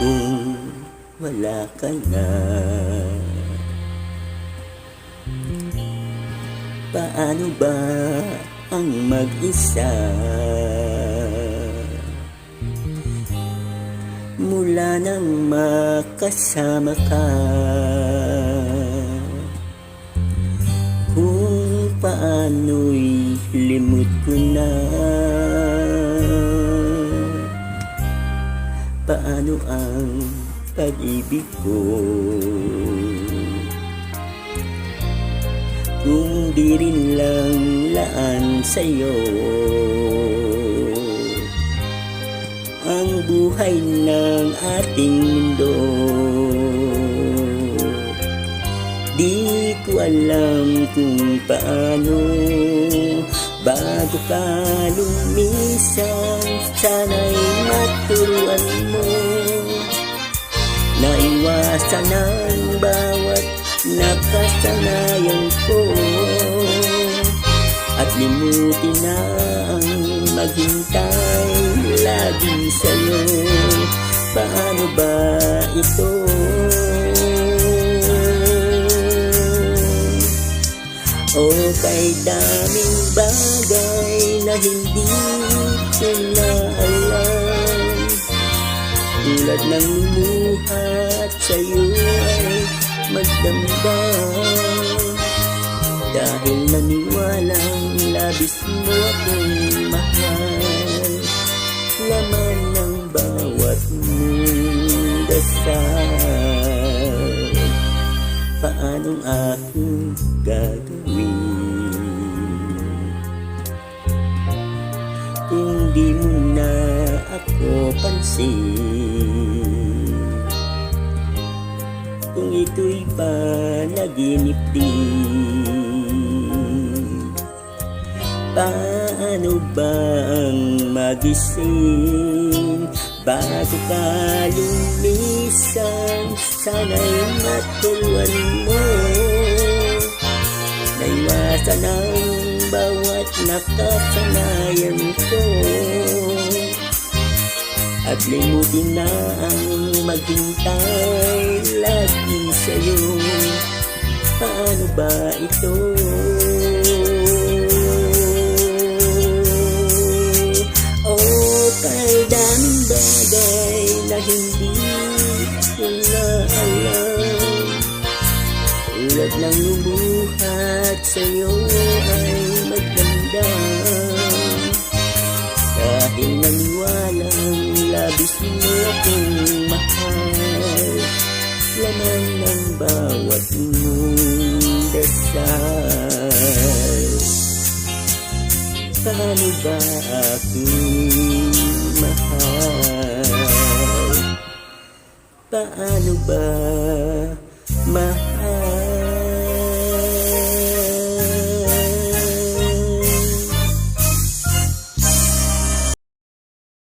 kung wala ka na? Paano ba ang mag-isa mula nang makasama ka? Kung paano'y limot ko na, paano ang pag-ibig ko kung di rin lang laan sa'yo ang buhay ng ating mundo? Di ko alam kung paano bago ka lumisan, sana'y maturuan mo na iwasan ang bawat nakasanayan ko at limutin na ang maghintay lagi sa'yo. Paano ba ito? O kay daming bagay na hindi ko na alam, tulad ng lumuhat sa'yo ay magdamdam, dahil naniwalang labis mo akong mahal, laman ng bawat mong dasal. Paanong aking gagawin kung di mo na ako pansin? Kung ito'y panaginip din, paano ba ang magising bago ka lumisan? Sana'y matulungan mo na iwasan ang bawat nakasanayan ko at limutin na ang maghintay lagi sa'yo. Paano ba ito? Oh, kay daming bagay na hindi ko na alam, tulad ng lumuhat sa'yo ay magdamdam, dahil naniwalang labis mo akong mahal, laman ng bawat mong dasal. Paano ba aking mahal? Paano ba mahal?